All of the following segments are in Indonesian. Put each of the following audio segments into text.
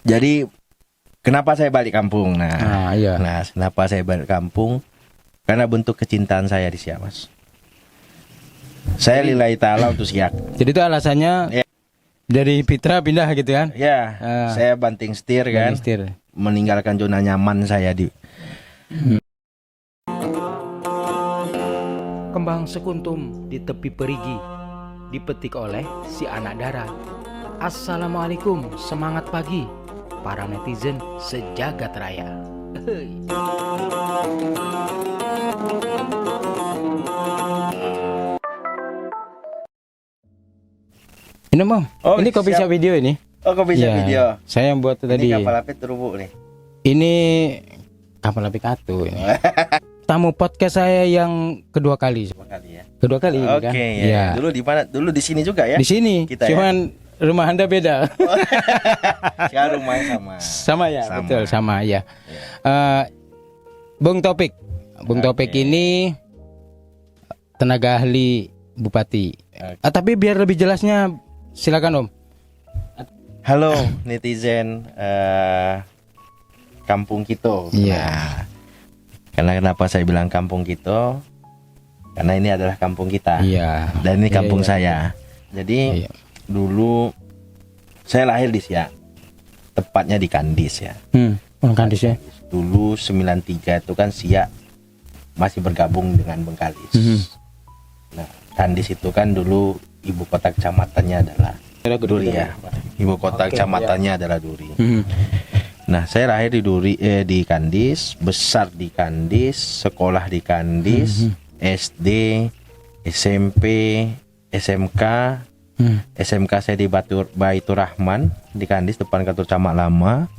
Jadi kenapa saya balik kampung? Iya. Kenapa saya balik kampung? Karena bentuk kecintaan saya di Siak, Mas. Saya lillahi ta'ala untuk Siak. Jadi itu alasannya Ya. dari Fitra pindah gitu kan? Ya, saya banting setir kan, meninggalkan zona nyaman saya di. Kembang sekuntum di tepi perigi, dipetik oleh si anak dara. Assalamualaikum, semangat pagi para netizen sejagat raya. Ini Bang, ini kopi siap video ini. Oh, kopi siap video. Saya yang buat tadi. Ini kapal apit terubuk nih. Ini kapal apit katu ini. Tamu podcast saya yang kedua kali. Kedua kali Oke, kan? ya. Dulu di mana? Dulu di sini juga ya? Di sini. Kita cuman rumah Anda beda. Sekarang rumahnya sama. Sama ya, betul sama ya. Bung Topik. Bung Topik ini tenaga ahli Bupati. Tapi biar lebih jelasnya silakan Om. Halo netizen kampung kita. Iya. Karena kenapa saya bilang kampung kita? Karena ini adalah kampung kita. Iya. Dan ini kampung saya. Jadi dulu saya lahir di Siak. Tepatnya di Kandis ya. Kandis ya. Dulu 93 itu kan Siak masih bergabung dengan Bengkalis. Nah, Kandis itu kan dulu ibu kota kecamatannya adalah Duri ya. Ibu kota kecamatannya adalah Duri. Nah, saya lahir di Duri, di Kandis, besar di Kandis, sekolah di Kandis, SD, SMP, SMK. SMK saya di Baitur Rahman di Kandis depan kantor camat lama.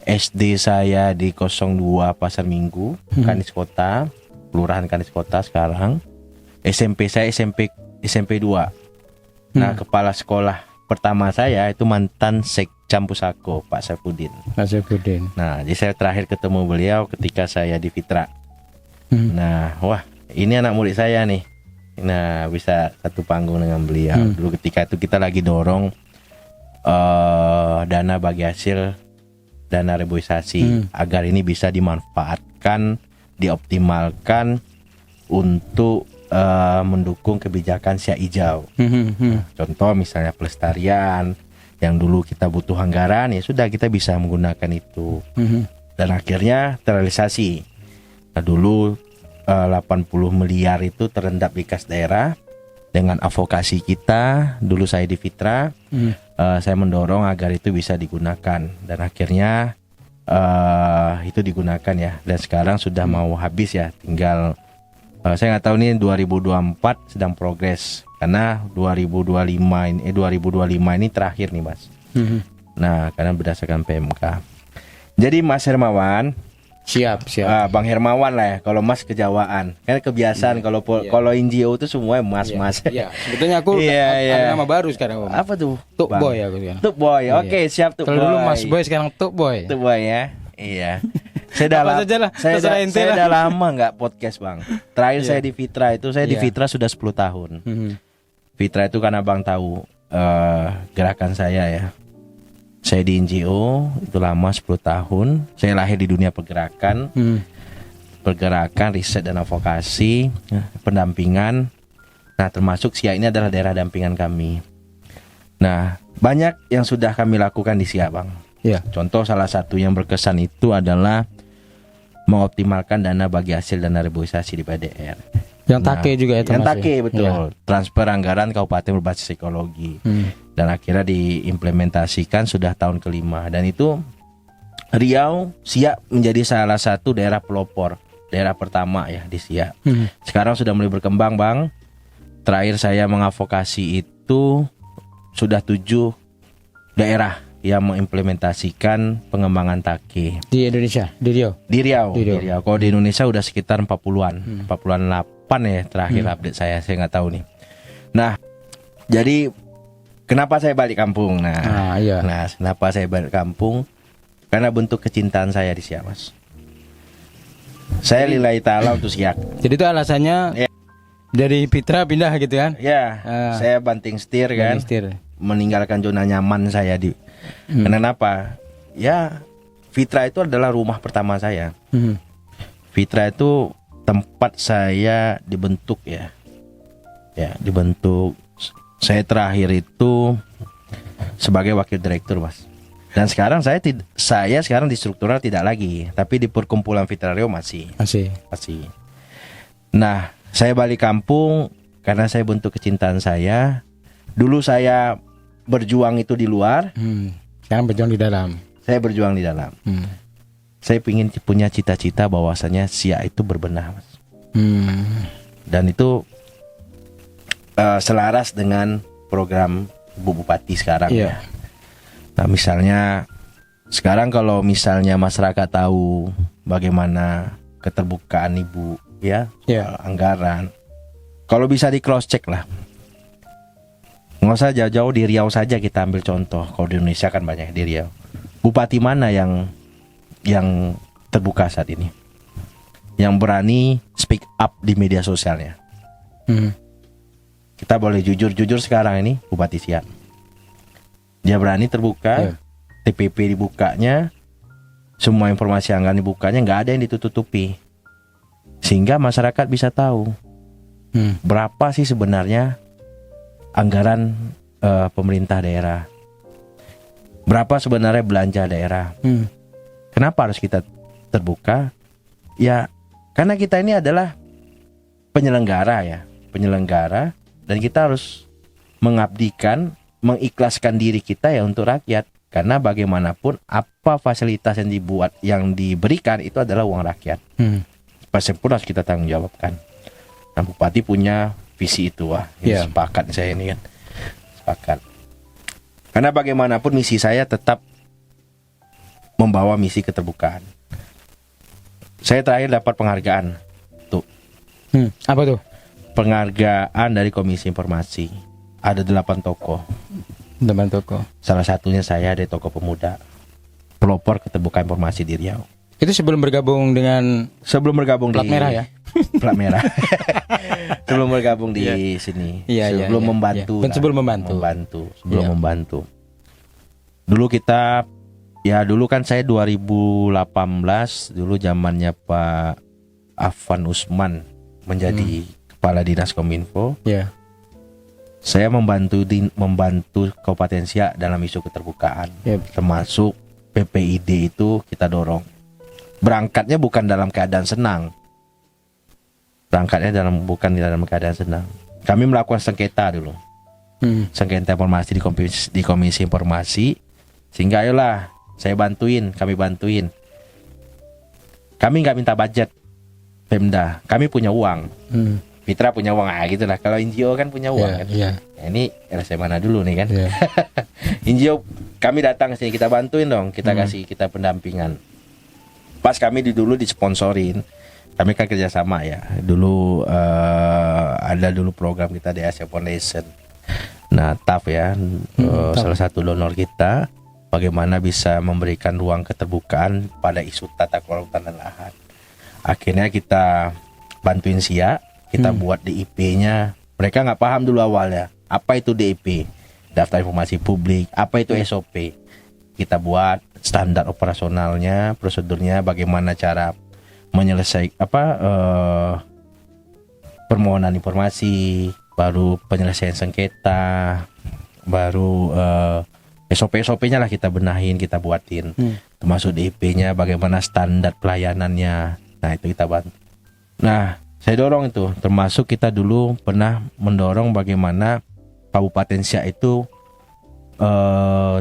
SD saya di 02 Pasar Minggu, Kandis Kota, Kelurahan Kandis Kota sekarang. SMP saya SMP 2. Nah, kepala sekolah pertama saya itu mantan Sekcam Pusako, Pak Saifuddin. Nah, jadi saya terakhir ketemu beliau ketika saya di Fitra. Nah, wah, ini anak murid saya nih. Nah, bisa satu panggung dengan beliau. Dulu ketika itu kita lagi dorong dana bagi hasil, dana reboisasi agar ini bisa dimanfaatkan, dioptimalkan untuk mendukung kebijakan Siak Hijau. Contoh misalnya pelestarian yang dulu kita butuh anggaran, ya sudah kita bisa menggunakan itu. Dan akhirnya terrealisasi. Nah, dulu 80 miliar itu terendap di kas daerah. Dengan advokasi kita, dulu saya di Fitra, saya mendorong agar itu bisa digunakan. Dan akhirnya itu digunakan ya. Dan sekarang sudah mau habis ya, tinggal saya nggak tahu nih 2024 sedang progres karena 2025 ini terakhir nih Mas. Nah, karena berdasarkan PMK. Jadi Mas Hermawan, siap. Bang Hermawan lah ya. Kalau Mas kejawaan, kan kebiasaan kalau NGO itu semua Mas. Iya. Sebetulnya aku ada nama baru sekarang Om. Apa tuh? Tuk Boy aku sekarang. Tuk Boy. Oke, siap Tuk Boy. Kalau dulu Mas Boy, sekarang Tuk Boy. Tuk Boy ya. Iya. Saya udah lama nggak podcast Bang. Terakhir saya di Fitra itu di Fitra sudah 10 tahun. Fitra itu kan Abang tahu gerakan saya ya. Saya di NGO itu lama 10 tahun. Saya lahir di dunia pergerakan, riset dan advokasi, pendampingan. Nah, termasuk Siak ini adalah daerah dampingan kami. Nah, banyak yang sudah kami lakukan di Siak Bang. Contoh salah satu yang berkesan itu adalah mengoptimalkan dana bagi hasil dana reboisasi di PDR. Yang take juga ya Yang take betul. Transfer anggaran kabupaten berbasis ekologi. Dan akhirnya diimplementasikan sudah tahun kelima. Dan itu Riau, Siak menjadi salah satu daerah pelopor, daerah pertama ya di Siak. Sekarang sudah mulai berkembang Bang. Terakhir saya mengadvokasi itu sudah 7 daerah yang mengimplementasikan pengembangan take di Indonesia, di Riau. Kalau di Indonesia udah sekitar 40-an, 48 ya terakhir update saya nggak tahu nih. Nah, jadi kenapa saya balik kampung? Nah, kenapa saya balik kampung? Karena bentuk kecintaan saya di Siak, Mas. Saya lillahi ta'ala untuk Siak. Jadi itu alasannya dari Fitra pindah gitu kan? Ya, saya banting setir kan, meninggalkan zona nyaman saya di. Kenapa? ya Fitra itu adalah rumah pertama saya. Fitra itu tempat saya dibentuk ya. Ya, dibentuk. Saya terakhir itu sebagai wakil direktur, Mas. Dan sekarang saya sekarang di struktural tidak lagi, tapi di perkumpulan Fitrario masih. Nah, saya balik kampung karena saya bentuk kecintaan saya. Dulu saya berjuang itu di luar. Sekarang berjuang di dalam. Saya berjuang di dalam. Saya ingin punya cita-cita bahwasanya Siak itu berbenah, Mas. Dan itu selaras dengan program Bu Bupati sekarang ya. Nah, misalnya sekarang kalau misalnya masyarakat tahu bagaimana keterbukaan Ibu ya, anggaran. Kalau bisa di cross check lah. Nggak usah jauh-jauh, di Riau saja kita ambil contoh. Kalau di Indonesia kan banyak di Riau. Bupati mana yang terbuka saat ini? Yang berani speak up di media sosialnya. Kita boleh jujur sekarang ini Bupati Siak. Dia berani terbuka, TPP dibukanya, semua informasi anggaran dibukanya, nggak ada yang ditutupi. Sehingga masyarakat bisa tahu berapa sih sebenarnya anggaran pemerintah daerah. Berapa sebenarnya belanja daerah. Kenapa harus kita terbuka? Ya, karena kita ini adalah penyelenggara. Dan kita harus mengabdikan, mengikhlaskan diri kita ya untuk rakyat. Karena bagaimanapun apa fasilitas yang diberikan itu adalah uang rakyat. Pasti pun harus kita tanggung jawabkan. Nah, Bupati punya visi itu, sepakat saya ini kan. Sepakat. Karena bagaimanapun misi saya tetap membawa misi keterbukaan. Saya terakhir dapat penghargaan. Tuh. Apa tuh? Penghargaan dari Komisi Informasi. Ada 8 tokoh. Salah satunya saya dari tokoh pemuda, pelopor keterbukaan informasi di Riau. Itu sebelum bergabung plat merah ya? Plat merah. Sebelum bergabung di sini. Sebelum membantu. Membantu. Dulu kan saya 2018 dulu zamannya Pak Afan Usman menjadi kepala dinas Kominfo. Saya membantu Kabupaten Siak dalam isu keterbukaan, termasuk PPID itu kita dorong. Berangkatnya bukan dalam keadaan senang. Bukan dalam keadaan senang. Kami melakukan sengketa dulu. Sengketa informasi di Komisi Informasi. Sehingga ayolah kami bantuin. Kami nggak minta budget Pemda, kami punya uang. Fitra punya uang, gitulah. Kalau NGO kan punya uang kan. Ya, ini RSC mana dulu nih kan. NGO kami datang ke sini, kita bantuin dong, kita kasih kita pendampingan. Pas kami dulu disponsorin, kami kan kerjasama ya. Dulu ada dulu program kita di Asia Foundation. Nah, TAF ya, salah satu donor kita. Bagaimana bisa memberikan ruang keterbukaan pada isu tata kelola hutan dan lahan. Akhirnya kita bantuin Siak, kita buat DIP-nya. Mereka nggak paham dulu awalnya apa itu DIP, daftar informasi publik, apa itu SOP. Kita buat standar operasionalnya, prosedurnya, bagaimana cara menyelesaikan permohonan informasi, baru penyelesaian sengketa, baru SOP-nya lah kita benahin, kita buatin. Termasuk DIP-nya, bagaimana standar pelayanannya. Nah, itu kita bantu. Nah, saya dorong itu, termasuk kita dulu pernah mendorong bagaimana Kabupaten Siak itu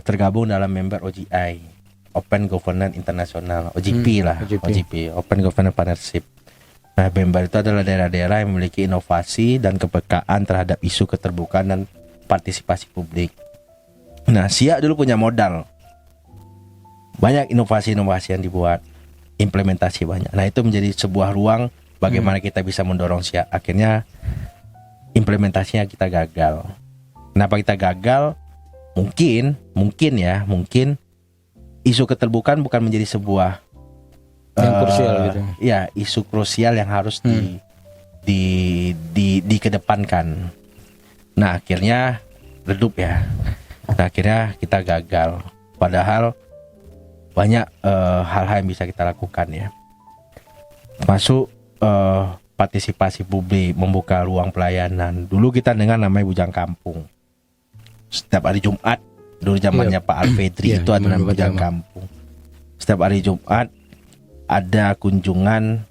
tergabung dalam member OGI, Open Governance International, OGP lah, OGP, Open Governance Partnership. Nah, member itu adalah daerah-daerah yang memiliki inovasi dan kepekaan terhadap isu keterbukaan dan partisipasi publik. Nah, Siak dulu punya modal, banyak inovasi-inovasi yang dibuat, implementasi banyak. Nah, itu menjadi sebuah ruang bagaimana kita bisa mendorong Siak. Akhirnya implementasinya kita gagal. Kenapa kita gagal? Mungkin isu keterbukaan bukan menjadi sebuah yang krusial gitu. Ya, isu krusial yang harus dikedepankan. Nah, akhirnya redup ya. Nah, akhirnya kita gagal. Padahal banyak hal-hal yang bisa kita lakukan ya. Masuk partisipasi publik, membuka ruang pelayanan. Dulu kita dengar namanya Bujang Kampung. Setiap hari Jumat, dulu zamannya Pak Alfedri itu ada namanya Bujang Kampung. Setiap hari Jumat ada kunjungan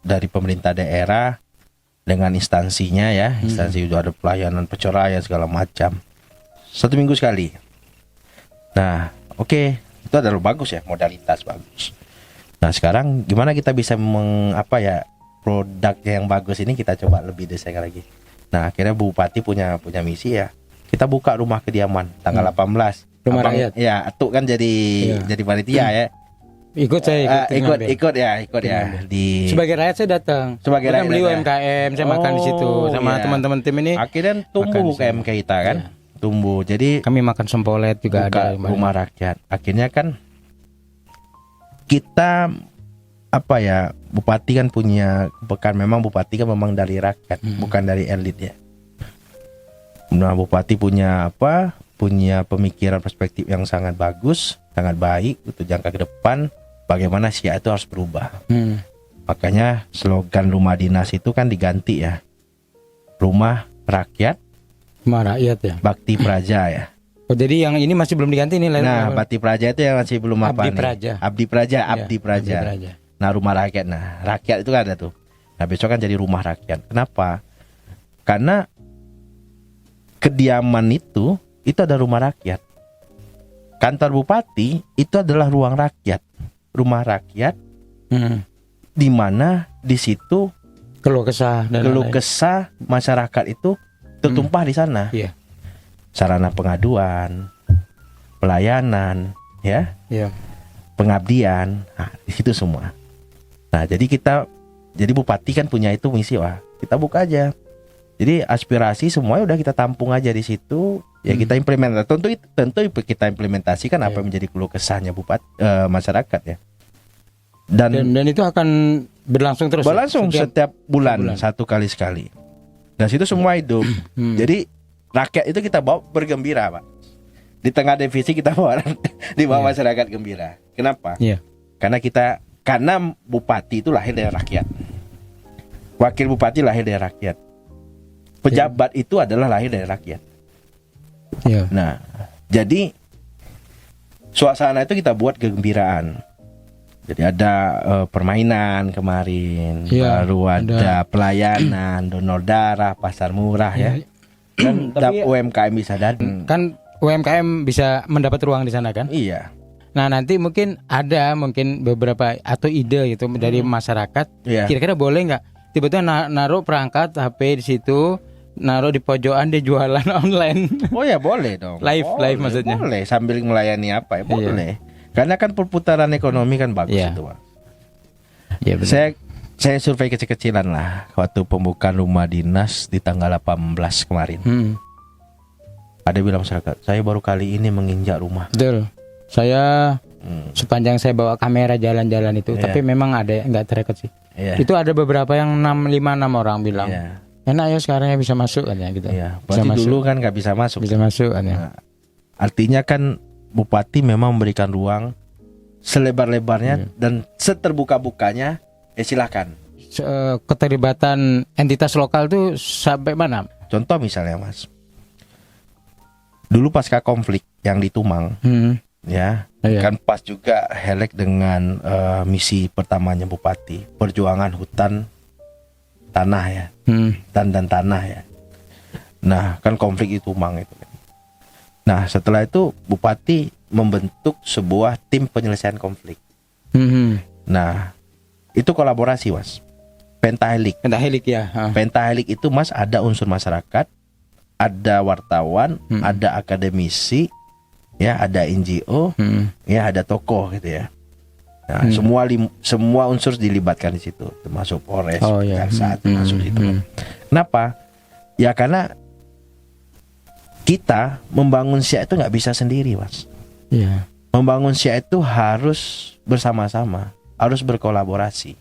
dari pemerintah daerah dengan instansinya ya. Instansi itu ada pelayanan peceraian segala macam. 1 minggu sekali. Nah, oke, itu adalah bagus ya, modalitas bagus. Nah, sekarang gimana kita bisa produknya yang bagus ini kita coba lebih desain lagi. Nah, akhirnya Bupati punya misi ya. Kita buka rumah kediaman tanggal 18. Rumah rakyat. Ya, Atuk kan jadi panitia ya. Ikut saya Ikut ya. Di sebagai rakyat saya datang. Sebagai rakyat beli UMKM, saya makan di situ sama teman-teman tim ini. Akhirnya tumbuh UMKM kita kan. Tumbuh. Jadi kami makan sempolet juga ada rumah rakyat. Akhirnya kan kita Bupati kan punya memang Bupati kan memang dari rakyat, bukan dari elit ya. Nah, Bupati punya pemikiran perspektif yang sangat bagus, sangat baik untuk jangka ke depan. Bagaimana Siak itu harus berubah. Makanya slogan rumah dinas itu kan diganti ya. Rumah rakyat, ya. Bakti Praja ya. Oh, jadi yang ini masih belum diganti nih. Nah, Bakti Praja itu yang masih belum Abdi Praja. Abdi Praja. Nah, rumah rakyat. Nah, rakyat itu kan ada tuh. Nah, besok kan jadi rumah rakyat. Kenapa? Karena kediaman itu ada rumah rakyat. Kantor bupati itu adalah ruang rakyat, rumah rakyat, di mana di situ keluh kesah masyarakat itu tertumpah di sana. Iya. Sarana pengaduan, pelayanan, ya, pengabdian, nah, di situ semua. Nah, jadi bupati kan punya itu misi, kita buka aja. Jadi aspirasi semuanya udah kita tampung aja di situ, ya kita implementasi. Tentu kita implementasikan apa yang menjadi keluh kesahnya masyarakat ya. Dan itu akan berlangsung terus. Berlangsung setiap bulan 1 kali sekali. Dan situ semua hidup. Jadi rakyat itu kita bawa bergembira, Pak. Di tengah defisit kita bawa masyarakat gembira. Kenapa? Karena bupati itu lahir dari rakyat. Wakil bupati lahir dari rakyat. Pejabat itu adalah lahir dari rakyat. Nah, jadi suasana itu kita buat kegembiraan. Jadi ada permainan kemarin, baru ada pelayanan, donor darah, pasar murah ya. Dan UMKM bisa datang. Kan UMKM bisa mendapat ruang di sana kan? Iya. Nah, nanti mungkin beberapa atau ide gitu dari masyarakat. Kira-kira boleh nggak tiba-tiba naruh perangkat HP di situ, naruh di pojokan, dia jualan online? Oh ya, boleh dong. Live maksudnya. Boleh sambil melayani boleh. Karena kan perputaran ekonomi kan bagus itu, Pak. Iya, benar. Saya survei kecil-kecilan lah waktu pembukaan rumah dinas di tanggal 18 kemarin. Ada bilang masyarakat, saya baru kali ini menginjak rumah. Betul. Saya sepanjang saya bawa kamera jalan-jalan itu, tapi memang ada nggak terrecord sih. Itu ada beberapa yang 6 orang bilang. Enak ya sekarang ya bisa masuk kan ya gitu. Berarti dulu kan nggak bisa masuk. Bisa masuk kan ya. Nah, artinya kan Bupati memang memberikan ruang selebar-lebarnya dan seterbuka-bukanya. Silakan. Keterlibatan entitas lokal tuh sampai mana? Contoh misalnya, Mas. Dulu pasca konflik yang di Tumang, kan pas juga Helek dengan misi pertamanya Bupati, perjuangan hutan tanah ya, hutan dan tanah ya. Nah, kan konflik di Tumang itu. Nah, setelah itu Bupati membentuk sebuah tim penyelesaian konflik. Nah, itu kolaborasi, Mas. Pentahelik ya. Pentahelik itu, Mas, ada unsur masyarakat, ada wartawan, ada akademisi, ya, ada NGO, ya, ada tokoh gitu ya. Nah, semua unsur dilibatkan di situ, termasuk Polres, jaksa, termasuk situ. Kenapa? Ya karena kita membangun Siak itu nggak bisa sendiri, Mas. Membangun Siak itu harus bersama-sama, harus berkolaborasi.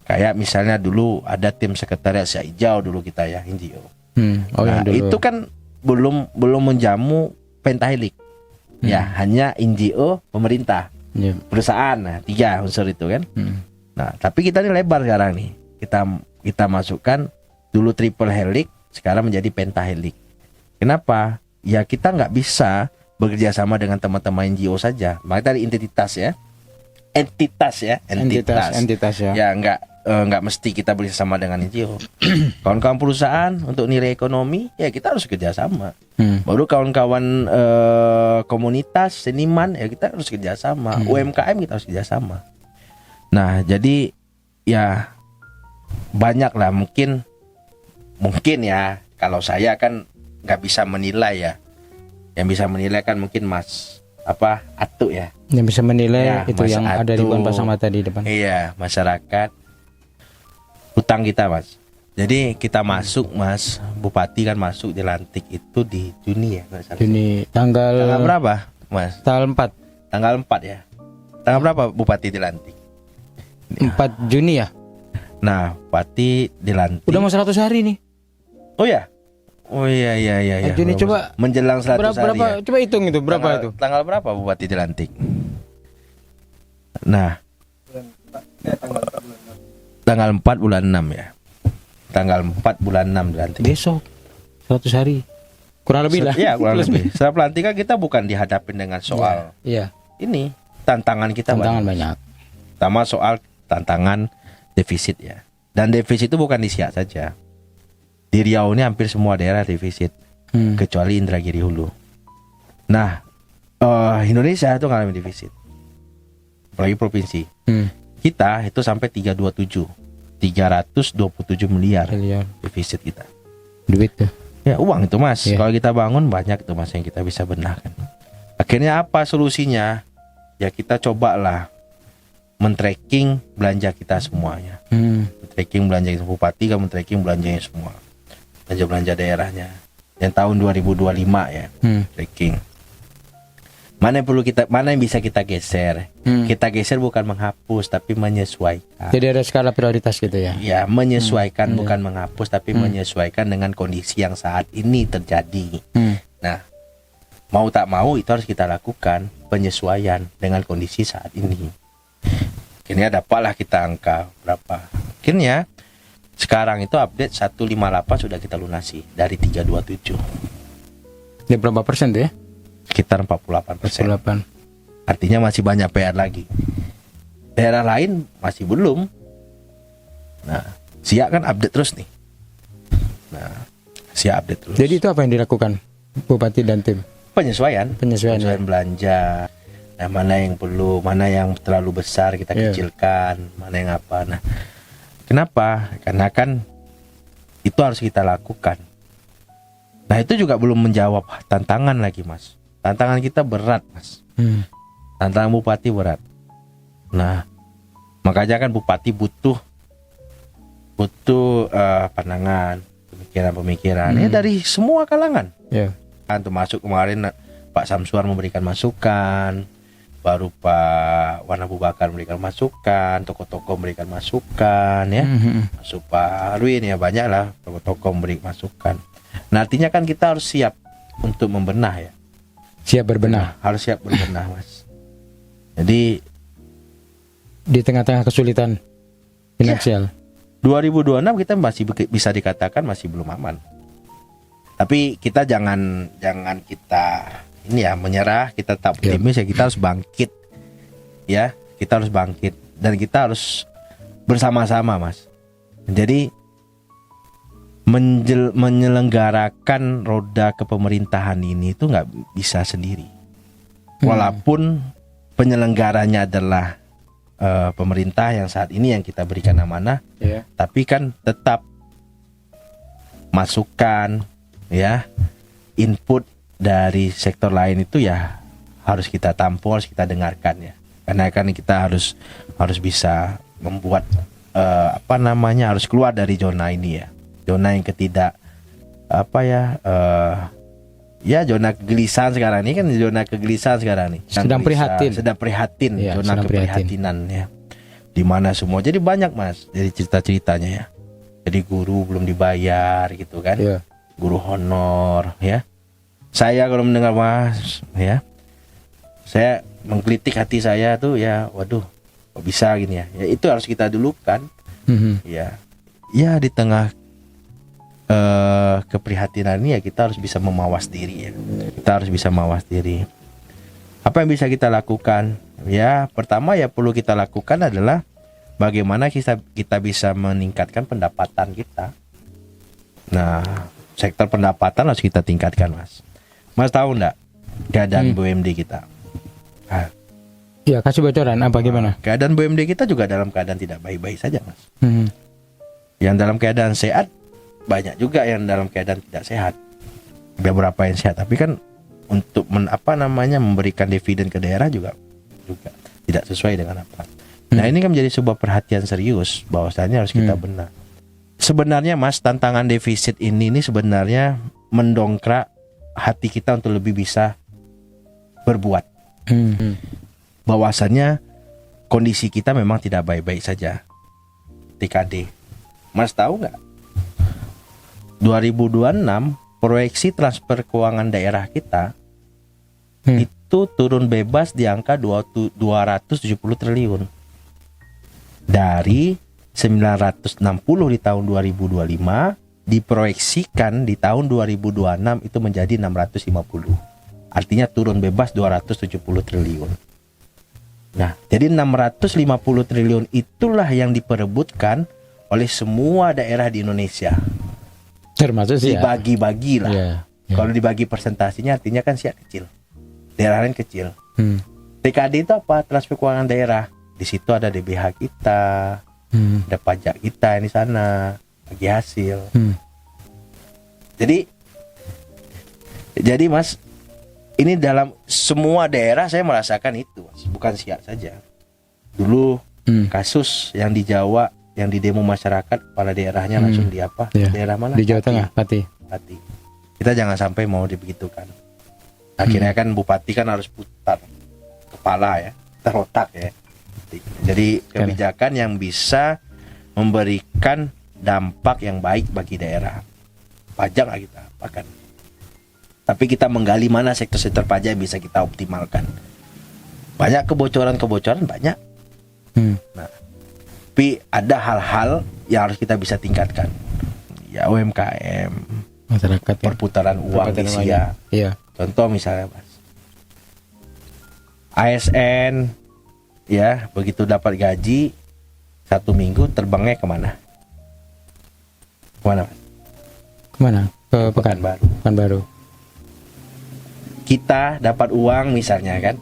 Kayak misalnya dulu ada tim sekretariat Siak Hijau dulu kita ya, NGO. Itu kan belum menjamu Pentahelik. Ya, hanya NGO pemerintah. perusahaan. Nah, 3 unsur itu kan. Nah, tapi kita ini lebar sekarang nih. Kita masukkan dulu triple helix, sekarang menjadi pentahelix. Kenapa? Ya kita nggak bisa bekerja sama dengan teman-teman NGO saja. Makanya tadi entitas ya. Entitas ya. Ya nggak mesti kita bekerjasama dengan NGO. Kawan-kawan perusahaan untuk nilai ekonomi ya kita harus kerjasama. Baru kawan-kawan komunitas seniman ya kita harus kerjasama. UMKM kita harus kerjasama. Nah jadi ya banyak lah mungkin ya kalau saya kan nggak bisa menilai ya. Yang bisa menilai kan mungkin Mas Atu ya. Yang bisa menilai ya, itu Mas yang Atu, ada ribuan pasang mata di depan. Iya, masyarakat hutang kita Mas. Jadi kita masuk Mas, Bupati kan masuk dilantik itu di Juni ya. Juni tanggal berapa Mas? Tanggal 4. Tanggal 4 ya. Tanggal berapa Bupati dilantik? 4 Juni ya. Nah, Bupati dilantik. Udah mau 100 hari nih. Oh ya. Oh iya. Juni coba menjelang 100 hari. Berapa? Ya? Coba hitung itu berapa itu? Tanggal berapa Bupati dilantik? Nah, tanggal 4 bulan 6 ya. Tanggal 4 bulan 6 dilantik. Besok 100 hari. Kurang lebih lah. Iya, kurang lebih. Setelah pelantikan kita bukan dihadapin dengan soal. Iya. Ini tantangan kita banyak. Pertama soal tantangan defisit ya. Dan defisit itu bukan di Siak saja. Di Riau ini hampir semua daerah defisit, kecuali Indragiri Hulu. Nah, Indonesia itu ngalami defisit, apalagi provinsi. Kita itu sampai 327 miliar defisit kita. Duit tuh. Ya uang itu Mas. Kalau kita bangun banyak itu Mas yang kita bisa benahkan. Akhirnya apa solusinya? Ya kita cobalah men-tracking belanja kita semuanya. Men-tracking belanja bupati, kamu tracking belanjanya semua. Belanja daerahnya yang tahun 2025 ya. Tracking. Mana yang bisa kita geser? Kita geser bukan menghapus tapi menyesuaikan. Jadi ada skala prioritas gitu ya. Ya, menyesuaikan bukan menghapus tapi menyesuaikan dengan kondisi yang saat ini terjadi. Nah, mau tak mau itu harus kita lakukan penyesuaian dengan kondisi saat ini. Akhirnya dapatlah kita angka berapa. Akhirnya sekarang itu update 158 sudah kita lunasi dari 327. Ini berapa persen tuh ya? Sekitar 48%. Artinya masih banyak PR lagi. Daerah lain masih belum. Nah, Siak kan update terus nih. Nah, Siak update terus. Jadi itu apa yang dilakukan Bupati dan tim? Penyesuaian ya? Belanja. Nah, mana yang perlu, mana yang terlalu besar kita kecilkan, mana yang apa. Nah, kenapa? Karena kan itu harus kita lakukan. Nah, itu juga belum menjawab tantangan lagi Mas. Tantangan kita berat Mas. Tantangan Bupati berat. Nah, makanya kan Bupati butuh pandangan, pemikiran ya dari semua kalangan. Termasuk kemarin Pak Samsuar memberikan masukan, baru Pak Wan Abu Bakar memberikan masukan, tokoh-tokoh memberikan masukan ya. Masuk Pak Arwin ya, banyak lah tokoh-tokoh memberikan masukan. Nah, artinya kan kita harus siap untuk membenah ya. Siap berbenah. Harus siap berbenah Mas. Jadi di tengah-tengah kesulitan finansial 2026 kita masih bisa dikatakan masih belum aman. Tapi kita jangan kita ini ya menyerah, kita tetap optimis ya, kita harus bangkit. Ya, kita harus bangkit dan kita harus bersama-sama Mas. Jadi menyelenggarakan roda kepemerintahan ini itu nggak bisa sendiri. Walaupun penyelenggaranya adalah pemerintah yang saat ini yang kita berikan amanah, tapi kan tetap masukan ya, input dari sektor lain itu ya harus kita tampung, harus kita dengarkan ya. Karena kan kita harus bisa membuat harus keluar dari zona ini ya. Zona yang zona kegelisahan sekarang ini kan, zona kegelisahan sekarang nih. Sedang prihatin, ya, zona keprihatinan ya. Di mana semua jadi banyak Mas, jadi cerita-ceritanya ya. Jadi guru belum dibayar gitu kan. Guru honor ya. Saya kalau mendengar Mas ya, saya menggelitik hati saya tuh ya, waduh, kok bisa gini ya? Ya itu harus kita dulukan. Ya, ya di tengah keprihatinan ini ya kita harus bisa memawas diri ya. Kita harus bisa mawas diri. Apa yang bisa kita lakukan? Ya, pertama ya perlu kita lakukan adalah bagaimana kita bisa meningkatkan pendapatan kita. Nah, sektor pendapatan harus kita tingkatkan, Mas. Mas tahu enggak keadaan BUMD kita? Ya, kasih bocoran apa gimana? Keadaan BUMD kita juga dalam keadaan tidak baik-baik saja, Mas. Yang dalam keadaan sehat banyak juga yang dalam keadaan tidak sehat. Beberapa yang sehat, tapi kan untuk memberikan dividen ke daerah juga tidak sesuai dengan apa. Nah, ini kan menjadi sebuah perhatian serius bahwasanya harus kita benar. Sebenarnya, Mas, tantangan defisit ini sebenarnya mendongkrak hati kita untuk lebih bisa berbuat. Bahwasannya kondisi kita memang tidak baik-baik saja. TKD. Mas tahu nggak? 2026 proyeksi transfer keuangan daerah kita itu turun bebas di angka 270 triliun. Dari 960 di tahun 2025 diproyeksikan di tahun 2026 itu menjadi 650. Artinya turun bebas 270 triliun. Nah, jadi 650 triliun itulah yang diperebutkan oleh semua daerah di Indonesia. Termasuk sih dibagi-bagi lah. Kalau dibagi persentasinya artinya kan Siak kecil. Daerah lain kecil. TKD itu apa? Transfer keuangan daerah. Di situ ada DBH kita, ada pajak kita di sana, bagi hasil. Jadi Mas, ini dalam semua daerah saya merasakan itu, Mas. Bukan Siak saja. Dulu kasus yang di Jawa, yang di demo masyarakat, kepala daerahnya langsung di apa? Daerah mana? Di Jawa Tengah, Pati. Kita jangan sampai mau dibegitukan. Akhirnya kan bupati kan harus putar kepala ya, terotak ya. Jadi kebijakan yang bisa memberikan dampak yang baik bagi daerah. Pajak lah kita apakan. Tapi kita menggali mana sektor-sektor pajak yang bisa kita optimalkan. Banyak kebocoran banyak. Nah, tapi ada hal-hal yang harus kita bisa tingkatkan. Ya UMKM, masyarakat, perputaran uang di Siak. Iya. Contoh misalnya, Mas, ASN, ya begitu dapat gaji 1 minggu terbangnya kemana? Kemana, Mas? Kemana? Ke Pekanbaru. Kita dapat uang misalnya kan,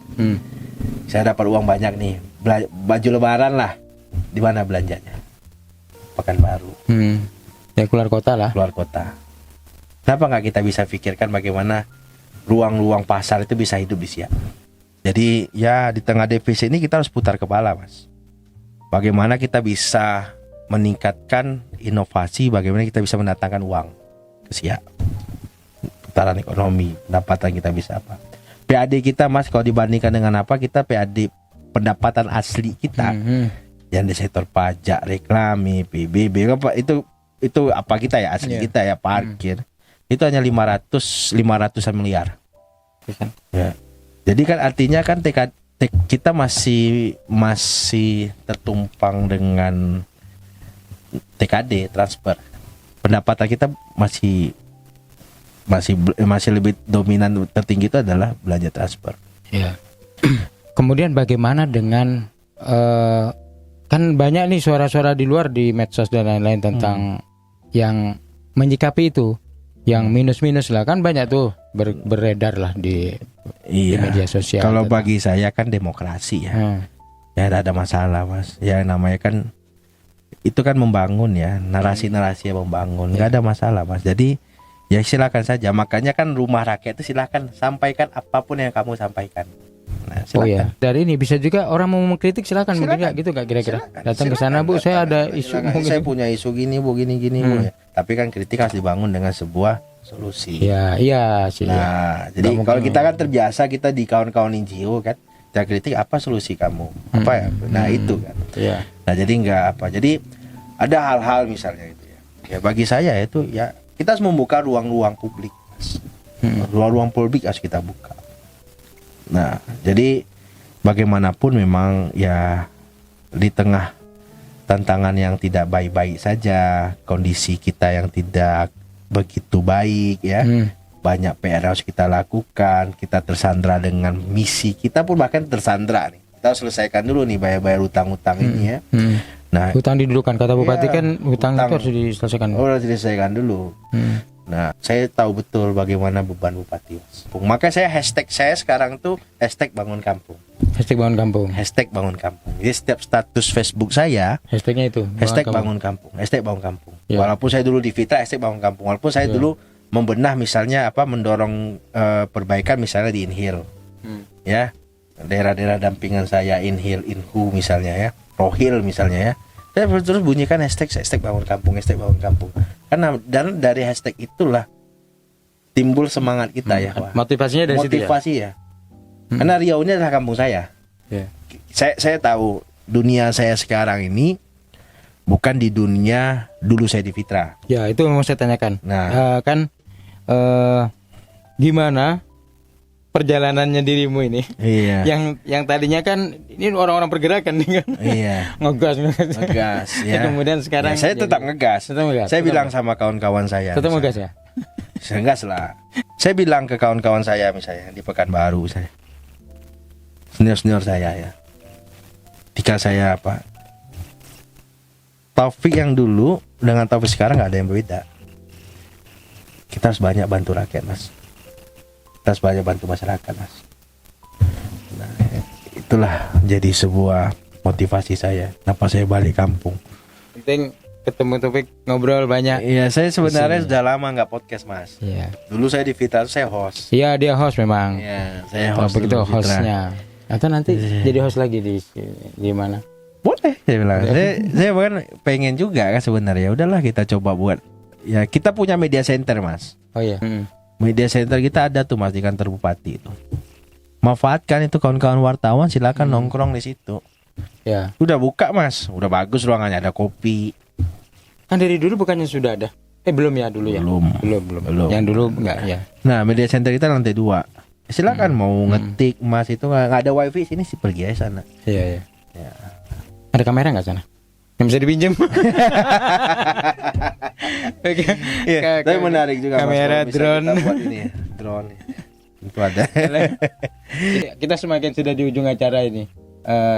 saya dapat uang banyak nih, baju lebaran lah, di mana belanjanya? Pekanbaru. Ya keluar kota lah. Keluar kota. Kenapa nggak kita bisa pikirkan bagaimana ruang-ruang pasar itu bisa hidup di Siak? Jadi ya di tengah defisit ini kita harus putar kepala, Mas. Bagaimana kita bisa meningkatkan inovasi, bagaimana kita bisa mendatangkan uang ke Siak. Putaran ekonomi, pendapatan kita bisa apa? PAD kita, Mas, kalau dibandingkan dengan apa, kita PAD pendapatan asli kita yang di sektor pajak, reklame, PBB itu apa kita ya asli kita ya, parkir. Itu hanya 500-an miliar. Ya. Jadi kan artinya kan kita masih tertumpang dengan TKD transfer. Pendapatan kita masih lebih dominan, tertinggi itu adalah belanja transfer. Ya. Kemudian bagaimana dengan kan banyak nih suara-suara di luar di medsos dan lain-lain tentang yang menyikapi itu, yang minus-minus lah, kan banyak tuh beredar lah di media sosial. Kalau bagi saya kan demokrasi ya, ya tidak ada masalah, Mas. Ya namanya kan itu kan membangun ya, narasi-narasi yang membangun, nggak ada masalah, Mas. Jadi ya silakan saja. Makanya kan rumah rakyat itu silakan sampaikan apapun yang kamu sampaikan. Nah, silakan. Oh ya, dari ini bisa juga orang mau mengkritik silakan. Mungkin nggak gitu nggak kira-kira datang ke sana, Bu, saya ada isu, saya punya isu gini, Bu, gini Bu ya. Tapi kan kritik harus dibangun dengan sebuah solusi. Iya sih. Nah, jadi kalau kita kan terbiasa kita di kawan-kawan NGO kan, kita kritik apa solusi kamu? Apa ya? Nah, itu kan. Iya. Nah, jadi enggak apa. Jadi ada hal-hal misalnya itu ya. Ya bagi saya itu ya kita harus membuka ruang-ruang publik, Mas. Ruang-ruang publik harus kita buka. Nah, jadi bagaimanapun memang ya di tengah tantangan yang tidak baik-baik saja, kondisi kita yang tidak begitu baik ya, banyak PR harus kita lakukan, kita tersandra dengan misi, kita pun bahkan tersandra nih. Kita harus selesaikan dulu nih bayar-bayar utang-utang ini ya. Nah, hutang didulukan kata bupati kan hutang itu harus diselesaikan. Harus diselesaikan dulu. Nah, saya tahu betul bagaimana beban bupati. Maka saya hashtag saya sekarang tuh hashtag bangun kampung. Hashtag bangun kampung. Hashtag bangun kampung. Jadi setiap status Facebook saya hashtagnya itu. Hashtag bangun kampung. Hashtag bangun kampung. Ya. Walaupun saya dulu di Fitra hashtag bangun kampung. Walaupun saya dulu membenah misalnya mendorong perbaikan misalnya di Inhil. Ya. Daerah-daerah dampingan saya Inhil, Inhu misalnya ya. Rohil misalnya ya. Saya terus bunyikan hashtag bangun kampung, hashtag bangun kampung. Karena dan dari hashtag itulah timbul semangat kita ya. Wah. Motivasinya dari motivasi situ ya. Karena Riau ini adalah kampung saya. Saya tahu dunia saya sekarang ini bukan di dunia dulu saya di Fitra. Ya, itu mau saya tanyakan. Nah, gimana perjalanannya dirimu ini? Iya. Yang tadinya kan ini orang-orang pergerakan nih kan. Iya. ngegas ya. Kemudian sekarang saya tetap ngegas. Saya bilang sama kawan-kawan saya. Tetap ngegas ya. Saya ngegas lah. Saya bilang ke kawan-kawan saya misalnya di Pekanbaru saya. Senior saya ya. Ketika saya Taufik yang dulu dengan Taufik sekarang nggak ada yang berbeda. Kita harus banyak bantu rakyat, Mas. Kita harus banyak bantu masyarakat, Mas. Nah, itulah jadi sebuah motivasi saya. Kenapa saya balik kampung? Penting ketemu Taufik, ngobrol banyak. Iya, saya sebenarnya sudah lama nggak podcast, Mas. Iya. Dulu saya di Fitra saya host. Iya, dia host memang. Iya, saya host. Begitu hostnya. Atau nanti jadi host lagi di mana? Boleh, saya bilang. Saya bahkan pengen juga kan sebenarnya. Udahlah kita coba buat. Ya, kita punya media center, Mas. Oh iya. Media center kita ada tuh, Mas, di kantor bupati itu. Manfaatkan itu kawan-kawan wartawan, silakan nongkrong di situ. Ya. Udah buka, Mas. Udah bagus ruangannya, ada kopi. Kan dari dulu bukannya sudah ada? Belum ya dulu ya? Belum. Yang dulu enggak ya. Nah, media center kita lantai 2. Silakan mau ngetik, Mas, itu nggak ada wifi sini sih, pergi aja sana. Iya. Ya. Ada kamera nggak sana? Yang bisa dipinjam? Tapi menarik juga, kamera, Mas, drone. kita buat ini, drone. Itu ada. Kita semakin sudah di ujung acara ini.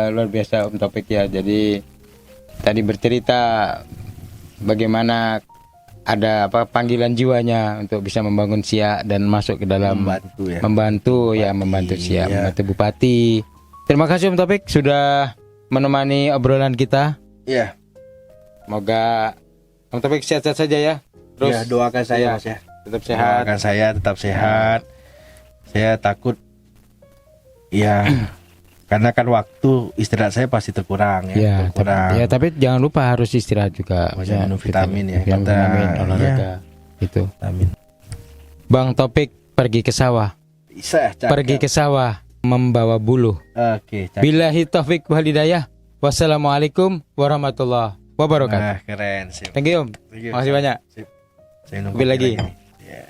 Luar biasa Om Taufik ya. Jadi tadi bercerita bagaimana ada panggilan jiwanya untuk bisa membangun Siak dan masuk ke dalam membantu Siak, membantu bupati. Terima kasih Om Taufik sudah menemani obrolan kita. Iya. Semoga Om Taufik sehat-sehat saja ya. Terus ya, doakan saya, Mas ya. Tetap sehat. Doakan saya tetap sehat. Saya takut ya karena kan waktu istirahat saya pasti terkurang ya. Tapi jangan lupa harus istirahat juga. Minum vitamin ya. Vitamin, olahraga. Itu. Vitamin. Bang Taufik pergi ke sawah. Bisa. Pergi ke sawah membawa buluh. Oke. Billahi taufik wal hidayah. Wassalamualaikum warahmatullahi wabarakatuh. Nah, keren. Sip. Thank you Om. Makasih banyak. Sip. Saya nunggu lagi. Ya.